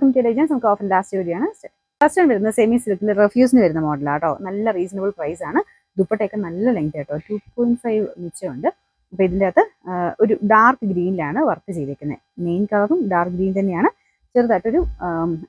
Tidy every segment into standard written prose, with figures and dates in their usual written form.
നമുക്ക് offer last വരെയാണ്. First time വരുന്ന സെമി സിൽക്കിൽ റെഫ്യൂസിന് വരുന്ന മോഡലാട്ടോ. നല്ല റീസണബിൾ പ്രൈസ് ആണ്. ദുപ്പട്ടയൊക്കെ നല്ല ലെങ്ത് കേട്ടോ, 2.5 മിച്ചമുണ്ട്. അപ്പോൾ ഇതിൻ്റെ അകത്ത് ഒരു ഡാർക്ക് ഗ്രീനിലാണ് വർക്ക് ചെയ്തേക്കുന്നത്. മെയിൻ കളറും ഡാർക്ക് ഗ്രീൻ തന്നെയാണ്. ചെറുതായിട്ടൊരു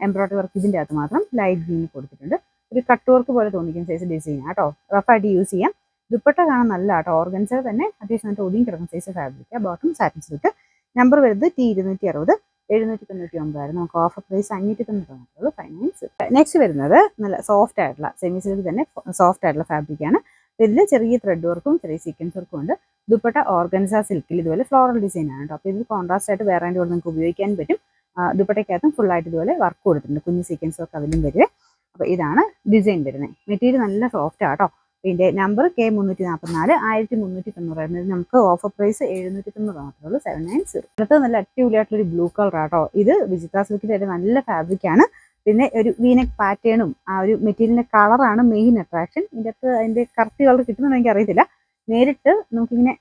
എംബ്രോയിഡറി വർക്ക് ഇതിൻ്റെ അകത്ത് മാത്രം ലൈറ്റ് ഗ്രീൻ കൊടുത്തിട്ടുണ്ട്. ഒരു കട്ട് വർക്ക് പോലെ തോന്നിക്കുന്ന സൈസ് ഡിസൈൻ ആട്ടോ. റഫായിട്ട് യൂസ് ചെയ്യാം. ദുപ്പട്ട കാണാൻ നല്ല ആട്ടോ. ഓർഗൻസ തന്നെ അത്യാവശ്യം നല്ല ഒതുങ്ങി കിടക്കുന്ന size fabric. Bottom satin silk. Number വരുന്നത് T260 799 ആയിരുന്നു. നമുക്ക് ഓഫർ പ്രൈസ് 590 ഫൈനാൻസ്. നെക്സ്റ്റ് വരുന്നത് നല്ല സോഫ്റ്റ് ആയിട്ടുള്ള സെമി സിൽക്ക് തന്നെ സോഫ്റ്റ് ആയിട്ടുള്ള ഫാബ്രിക് ആണ്. ഇതിൽ ചെറിയ ത്രെഡ് വർക്കും ചെറിയ സീക്വൻസ് വർക്കും ഉണ്ട്. ദുപ്പട്ട ഓർഗൻസ സിൽക്കിൽ ഇതുപോലെ ഫ്ലോറൽ ഡിസൈൻ ആണ് കേട്ടോ. അപ്പോൾ ഇത് കോൺട്രാസ്റ്റ് ആയിട്ട് വേറെ കൂടെ നിങ്ങൾക്ക് ഉപയോഗിക്കാൻ പറ്റും. ദുപ്പട്ടയ്ക്കകത്തും ഫുള്ളായിട്ട് ഇതുപോലെ വർക്ക് കൊടുത്തിട്ടുണ്ട്. കുഞ്ഞ് സീക്വൻസ് വർക്ക് അതിലും വരുവേ. അപ്പോൾ ഇതാണ് ഡിസൈൻ വരുന്നത്. മെറ്റീരിയൽ നല്ല സോഫ്റ്റ് ആട്ടോ. ഇതിൻ്റെ നമ്പർ K344 1390 ആയിരുന്നു. ഇത് നമുക്ക് ഓഫർ പ്രൈസ് 790 മാത്രമേ ഉള്ളൂ. 790. അടുത്തത് നല്ല അടിപൊളിയായിട്ടുള്ളൊരു ബ്ലൂ കളർ ആട്ടോ. ഇത് വിചിത്ര സിൽക്കിൻ്റെ നല്ല ഫാബ്രിക് ആണ്. പിന്നെ ഒരു വീനെക്ക് പാറ്റേണും ആ ഒരു മെറ്റീരിയലിൻ്റെ കളറാണ് മെയിൻ അട്രാക്ഷൻ. ഇതിൻ്റെ അകത്ത് അതിൻ്റെ കറക്റ്റ് കളർ കിട്ടുന്നുണ്ടെന്ന് എനിക്ക് അറിയത്തില്ല. നേരിട്ട് നമുക്കിങ്ങനെ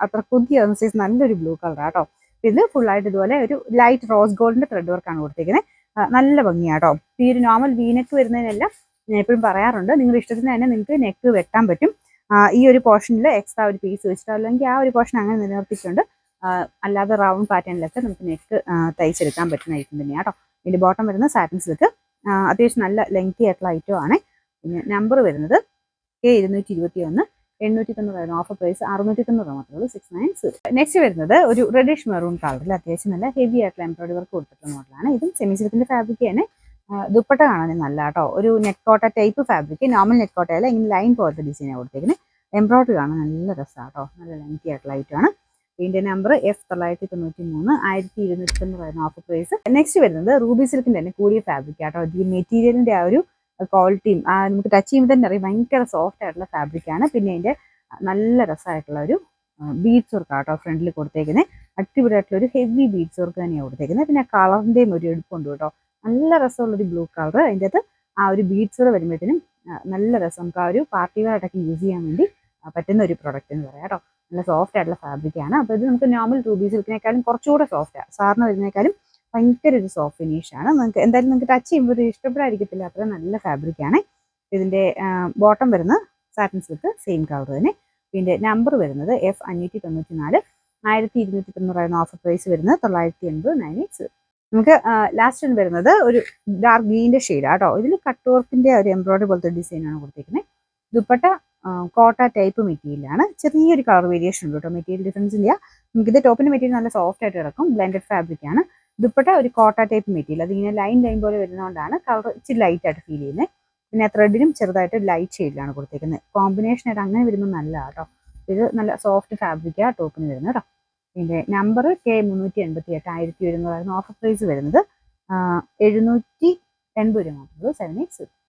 അത്ര കൊതിയാവുന്ന സൈസ് നല്ലൊരു ബ്ലൂ കളർ ആട്ടോ. ഇത് ഫുള്ളായിട്ട് ഇതുപോലെ ഒരു ലൈറ്റ് റോസ് ഗോൾഡിൻ്റെ ത്രെഡ് വർക്കാണ് കൊടുത്തിരിക്കുന്നത്. നല്ല ഭംഗിയാട്ടോ. ഈ ഒരു നോർമൽ വീനെക്ക് വരുന്നതിനെല്ലാം ഞാൻ എപ്പോഴും പറയാറുണ്ട്, നിങ്ങളുടെ ഇഷ്ടത്തിന് തന്നെ നിങ്ങൾക്ക് നെക്ക് വെട്ടാൻ പറ്റും. ഈ ഒരു പോർഷനിൽ എക്സ്ട്രാ ഒരു പീസ് വെച്ചിട്ടോ അല്ലെങ്കിൽ ആ ഒരു പോർഷൻ അങ്ങനെ നിലനിർത്തിക്കൊണ്ട് അല്ലാതെ റൗണ്ട് പാറ്റേണിലൊക്കെ നമുക്ക് നെക്ക് തയ്ച്ചെടുക്കാൻ പറ്റുന്ന ഐറ്റം തന്നെയാണ് കേട്ടോ. ഇതിൻ്റെ ബോട്ടം വരുന്ന സാറ്റിൻ സിൽക്ക്. അത്യാവശ്യം നല്ല ലെങ്തി ആയിട്ടുള്ള ഐറ്റം ആണ്. പിന്നെ നമ്പർ വരുന്നത് K221 890 ഓഫർ പ്രൈസ് 690 മാത്രമേ ഉള്ളൂ. 690. നെക്സ്റ്റ് വരുന്നത് ഒരു റെഡിഷ് മെറൂൺ കളറിൽ അത്യാവശ്യം നല്ല ഹെവി ആയിട്ടുള്ള എംബ്രോയിഡറി വർക്ക് കൊടുത്തിട്ടുള്ള മോഡലാണ്. ഇതും സെമി സിൽക്കിൻ്റെ ഫാബ്രിക് തന്നെ. ദുപ്പട്ട കാണാൻ നല്ല കേട്ടോ. ഒരു നെക്കോട്ട ടൈപ്പ് ഫാബ്രിക്. നോർമൽ നെക്കോട്ടയല്ല, ഇങ്ങനെ ലൈൻ പോലത്തെ ഡിസൈനാണ് കൊടുത്തേക്കുന്നത്. എംബ്രോയിഡറി കാണാൻ നല്ല രസമാണ് കേട്ടോ. നല്ല ലെങ്തി ആയിട്ടുള്ള ഐറ്റമാണ്. ഇതിൻ്റെ number F993 1290 offer price. Next വരുന്നത് റൂബി സിൽക്കിൻ്റെ തന്നെ കൂടിയ ഫാബ്രിക് ആട്ടോ. ഈ മെറ്റീരിയലിൻ്റെ ആ ഒരു ക്വാളിറ്റിയും നമുക്ക് ടച്ച് ചെയ്യുമ്പോൾ തന്നെ അറിയാം ഭയങ്കര സോഫ്റ്റ് ആയിട്ടുള്ള ഫാബ്രിക് ആണ്. പിന്നെ അതിൻ്റെ നല്ല രസമായിട്ടുള്ള ഒരു ബീഡ്സ് വർക്ക് ആട്ടോ ഫ്രണ്ടിൽ കൊടുത്തേക്കുന്നത്. അടിപൊളിയായിട്ടുള്ള ഒരു ഹെവി ബീഡ്സ് വർക്ക് തന്നെയാണ് കൊടുത്തേക്കുന്നത്. പിന്നെ കളറിൻ്റെയും ഒരു എടുപ്പുണ്ട് കേട്ടോ. നല്ല രസമുള്ളൊരു ബ്ലൂ കളർ. അതിൻ്റെ അകത്ത് ആ ഒരു ബീഡ്സ് കൂടെ വരുമ്പോഴത്തേനും നല്ല രസം. നമുക്ക് ആ ഒരു പാർട്ടി വെയറായിട്ടൊക്കെ യൂസ് ചെയ്യാൻ വേണ്ടി പറ്റുന്ന ഒരു പ്രൊഡക്റ്റ് എന്ന് പറയാം കേട്ടോ. നല്ല സോഫ്റ്റ് ആയിട്ടുള്ള ഫാബ്രിക്കാണ്. അപ്പോൾ ഇത് നമുക്ക് നോർമൽ റൂബി സിൽക്കിനേക്കാളും കുറച്ചുകൂടെ സോഫ്റ്റാണ്. സാറിന് വരുന്നേക്കാളും ഭയങ്കര ഒരു സോഫ്റ്റ് ഫിനിഷാണ്. നിങ്ങൾക്ക് ടച്ച് ചെയ്യുമ്പോൾ ഒരു ഇഷ്ടപ്പെടാതിരിക്കത്തില്ല, അത്ര നല്ല ഫാബ്രിക്കാണ്. ഇതിൻ്റെ ബോട്ടം വരുന്ന സാറ്റിൻ സിൽക്ക് സെയിം കളർ തന്നെ. ഇതിൻ്റെ നമ്പർ വരുന്നത് F594 1290 ഓഫർ പ്രൈസ് വരുന്നത് 980. നമുക്ക് ലാസ്റ്റ് വരുന്നത് ഒരു ഡാർക്ക് ഗ്രീൻ്റെ ഷെയ്ഡ് ആട്ടോ. ഇതിൽ കട്ട് വർക്കിൻ്റെ ഒരു എംബ്രോയിഡറി പോലത്തെ ഡിസൈനാണ് കൊടുത്തിരിക്കുന്നത്. ദുപ്പട്ട കോട്ട ടൈപ്പ് മെറ്റീരിയലാണ്. ചെറിയൊരു കളർ വേരിയേഷൻ ഉണ്ട് കേട്ടോ. മെറ്റീരിയൽ ഡിഫറൻസ് ഇല്ല. നമുക്കിത് ടോപ്പിൻ്റെ മെറ്റീരിയൽ നല്ല സോഫ്റ്റ് ആയിട്ട് കിടക്കും. ബ്ലെൻഡഡ് ഫാബ്രിക് ആണ്. ദുപ്പട്ട ഒരു കോട്ട ടൈപ്പ് മെറ്റീരിയൽ. അതിങ്ങനെ ലൈൻ പോലെ വരുന്നതുകൊണ്ടാണ് കളർ ഇച്ചിരി ലൈറ്റ് ആയിട്ട് ഫീൽ ചെയ്യുന്നത്. പിന്നെ ത്രെഡിനും ചെറുതായിട്ട് ലൈറ്റ് ഷെയ്ഡിലാണ് കൊടുത്തിരിക്കുന്നത്. കോമ്പിനേഷൻ ആയിട്ട് അങ്ങനെ വരുമ്പോൾ നല്ലതാണ് കേട്ടോ. ഇത് നല്ല സോഫ്റ്റ് ഫാബ്രിക്കാണ് ടോപ്പിന് വരുന്നത് കേട്ടോ. ഇതിൻ്റെ നമ്പർ K388 1100 ഓഫർ പ്രൈസ് വരുന്നത് 780 മാത്രമേ ഉള്ളൂ. 780.